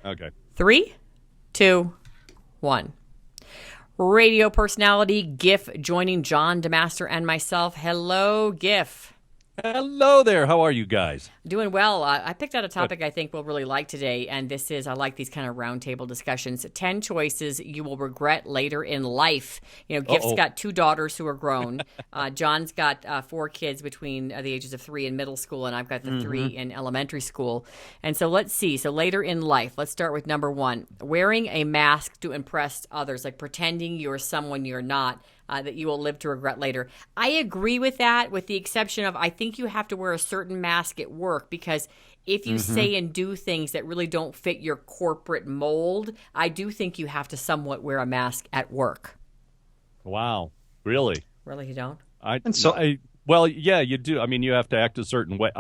Okay. 3, 2, 1. Radio personality Giff joining John DeMaster and myself. Hello, Giff. Hello there. How are you guys? Doing well. I picked out a topic I think we'll really like today, and this is, I like these kind of roundtable discussions. 10 choices you will regret later in life. Giff's got 2 daughters who are grown. John's got 4 kids between the ages of 3 in middle school, and I've got the 3 in elementary school. And so let's see. So later in life, let's start with number 1. Wearing a mask to impress others, like pretending you're someone you're not. That you will live to regret later. I agree with that, with the exception of I think you have to wear a certain mask at work, because if you say and do things that really don't fit your corporate mold, I do think you have to somewhat wear a mask at work. Wow. Really? Really, you don't? Well, yeah, you do. I mean, you have to act a certain way.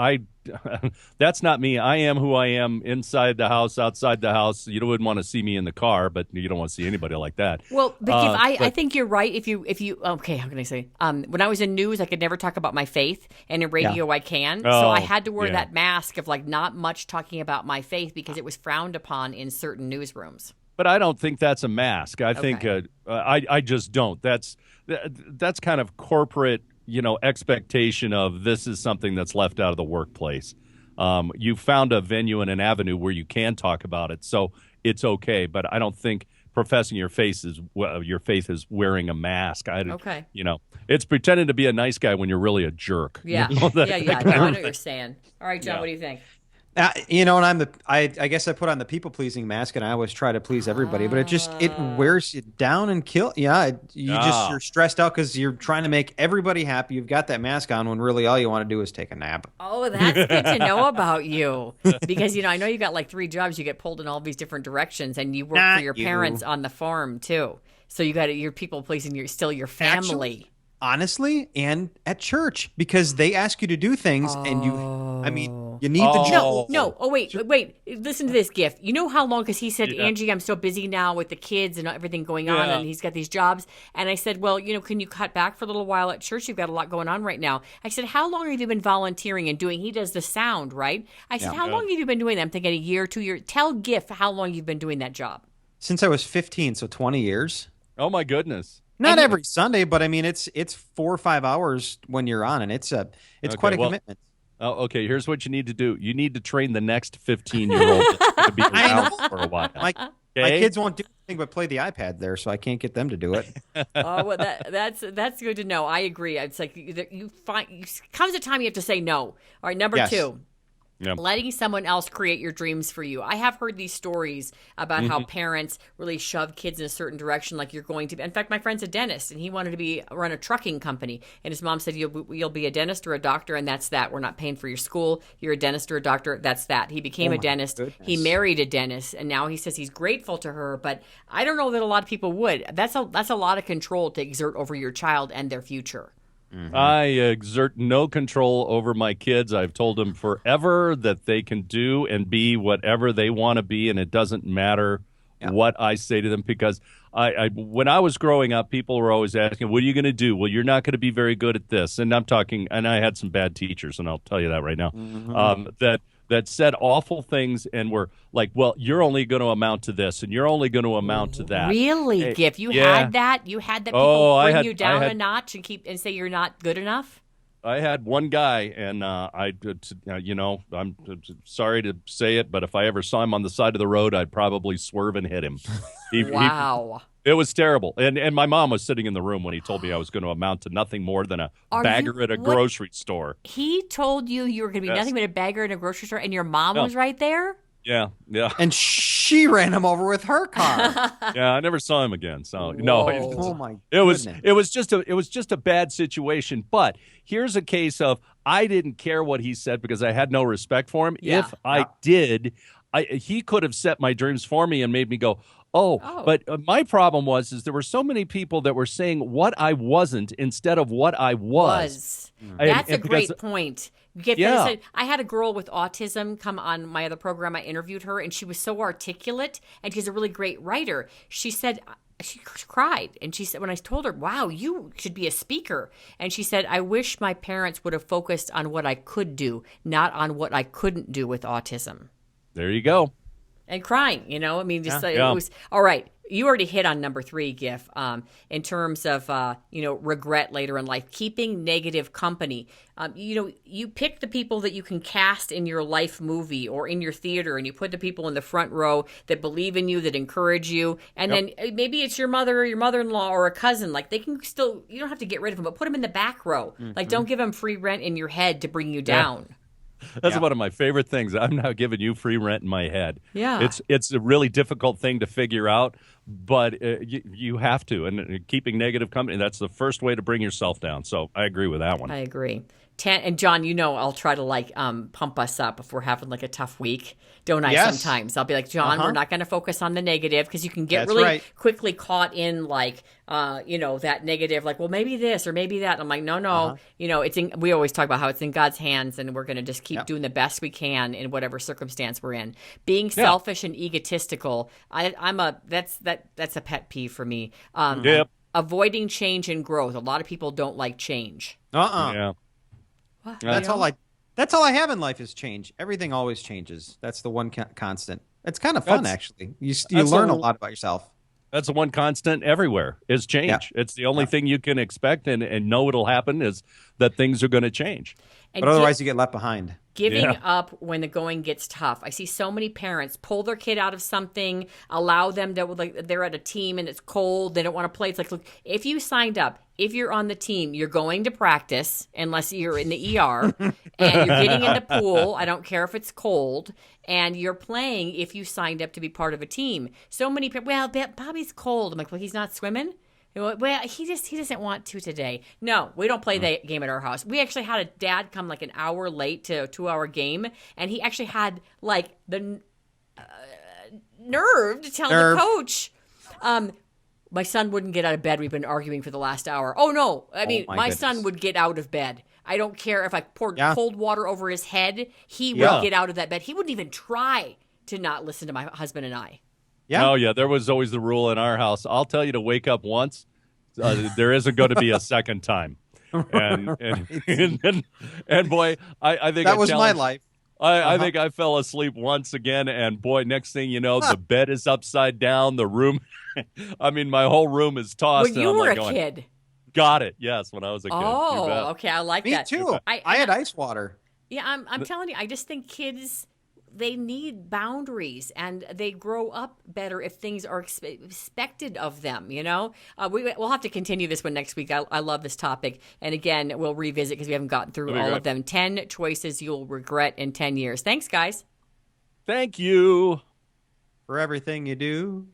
That's not me. I am who I am inside the house, outside the house. You wouldn't want to see me in the car, but you don't want to see anybody like that. Well, but I think you're right. If you, okay, how can I say? When I was in news, I could never talk about my faith, and in radio, I can. So I had to wear that mask of like not much talking about my faith because it was frowned upon in certain newsrooms. But I don't think that's a mask. I think I just don't. That's kind of corporate, expectation of this is something that's left out of the workplace. You found a venue and an avenue where you can talk about it, so it's okay. But I don't think professing your faith is wearing a mask. It's pretending to be a nice guy when you're really a jerk. Yeah, No, I know what you're saying. All right, John, what do you think? And I guess I put on the people pleasing mask, and I always try to please everybody, but it wears you down and kill. Yeah, you're stressed out because you're trying to make everybody happy. You've got that mask on when really all you want to do is take a nap. Oh, that's good to know about you, because I know you got like 3 jobs. You get pulled in all these different directions, and you work for your parents on the farm too. So you got your people pleasing. You're still your family. Actually, honestly, and at church, because they ask you to do things, and you need the job. No. Oh, wait. Listen to this, Giff. You know how long? Because he said, Angie, I'm so busy now with the kids and everything going on, and he's got these jobs. And I said, well, can you cut back for a little while at church? You've got a lot going on right now. I said, how long have you been volunteering and doing? He does the sound, right? I said, how long have you been doing that? I'm thinking a year, 2 years. Tell Giff how long you've been doing that job. Since I was 15, so 20 years. Oh my goodness. Not every Sunday, but I mean, it's 4 or 5 hours when you're on, and it's quite a commitment. Oh, okay. Here's what you need to do. You need to train the next 15-year-old that's going to be around for a while. My kids won't do anything but play the iPad there, so I can't get them to do it. Oh, well, that's good to know. I agree. It's like comes a time you have to say no. All right, number 2. Yep. Letting someone else create your dreams for you. I have heard these stories about how parents really shove kids in a certain direction, like you're going to be. In fact, my friend's a dentist, and he wanted to run a trucking company. And his mom said, you'll be a dentist or a doctor, and that's that. We're not paying for your school. You're a dentist or a doctor. That's that. He became a dentist. Goodness. He married a dentist, and now he says he's grateful to her. But I don't know that a lot of people would. That's a lot of control to exert over your child and their future. I exert no control over my kids. I've told them forever that they can do and be whatever they want to be, and it doesn't matter what I say to them, because when I was growing up, people were always asking, what are you going to do? Well, you're not going to be very good at this. And I had some bad teachers, and I'll tell you that right now, that said awful things and were like, well, you're only going to amount to this, and you're only going to amount to that. Really, Giff? You had that? You had that people bring you down a notch and say you're not good enough? I had one guy, and I'm sorry to say it, but if I ever saw him on the side of the road, I'd probably swerve and hit him. Wow. It was terrible. And my mom was sitting in the room when he told me I was going to amount to nothing more than a bagger at a grocery store. He told you were going to be nothing but a bagger in a grocery store, and your mom was right there? Yeah. And she ran him over with her car. Yeah, I never saw him again. So oh my goodness. It was just a bad situation. But here's a case of I didn't care what he said because I had no respect for him. Yeah. If I did, he could have set my dreams for me and made me go, but my problem was there were so many people that were saying what I wasn't instead of what I was. That's a great point. I had a girl with autism come on my other program. I interviewed her, and she was so articulate, and she's a really great writer. She said she cried, and she said, when I told her, wow, you should be a speaker, and she said, I wish my parents would have focused on what I could do, not on what I couldn't do with autism. There you go. And crying, I mean, just it Yeah. was all right. You already hit on number 3, Giff, in terms of, regret later in life, keeping negative company. You pick the people that you can cast in your life movie or in your theater, and you put the people in the front row that believe in you, that encourage you. And then maybe it's your mother or your mother-in-law or a cousin. Like, they can still, you don't have to get rid of them, but put them in the back row. Like, don't give them free rent in your head to bring you down. That's one of my favorite things. I'm now giving you free rent in my head. Yeah. It's a really difficult thing to figure out, but you have to. And keeping negative company, that's the first way to bring yourself down. So I agree with that one. I agree. And John, I'll try to pump us up if we're having like a tough week, don't I? Yes. Sometimes I'll be like, John, we're not going to focus on the negative, because you can get That's really right. quickly caught in that negative, like, well, maybe this or maybe that. And I'm like, no, we always talk about how it's in God's hands, and we're going to just keep doing the best we can in whatever circumstance we're in. Being selfish and egotistical, that's a pet peeve for me. Avoiding change and growth. A lot of people don't like change. Yeah. That's all I have in life is change. Everything always changes. That's the one constant. It's kind of fun, actually. You learn a lot about yourself. That's the one constant everywhere is change. Yeah. It's the only thing you can expect and know it'll happen is that things are going to change. And But otherwise, you get left behind. Giving up when the going gets tough. I see so many parents pull their kid out of something, allow them to, like, they're at a team and it's cold, they don't want to play. It's like, look, if you signed up, if you're on the team, you're going to practice unless you're in the ER, and you're getting in the pool. I don't care if it's cold, and you're playing if you signed up to be part of a team. So many people, well, Bobby's cold. I'm like, well, he's not swimming. Well, he doesn't want to today. No, we don't play that game at our house. We actually had a dad come like an hour late to a 2-hour game, and he actually had like the nerve to tell the coach, my son wouldn't get out of bed. We've been arguing for the last hour. Oh, no. I mean, my son would get out of bed. I don't care if I poured cold water over his head. He would get out of that bed. He wouldn't even try to not listen to my husband and I. Yeah. Oh, yeah. There was always the rule in our house. I'll tell you to wake up once. There isn't going to be a second time. And boy, I think that was my life. I think I fell asleep once again, and boy, next thing you know, the bed is upside down. The room, I mean, my whole room is tossed. When you were a kid. Got it. Yes, when I was a kid. Oh, okay. I like that. Me too. I had ice water. Yeah, I'm telling you, I just think kids, they need boundaries, and they grow up better if things are expected of them, We'll have to continue this one next week. I love this topic. And again, we'll revisit because we haven't gotten through all of them. 10 choices you'll regret in 10 years. Thanks, guys. Thank you. For everything you do.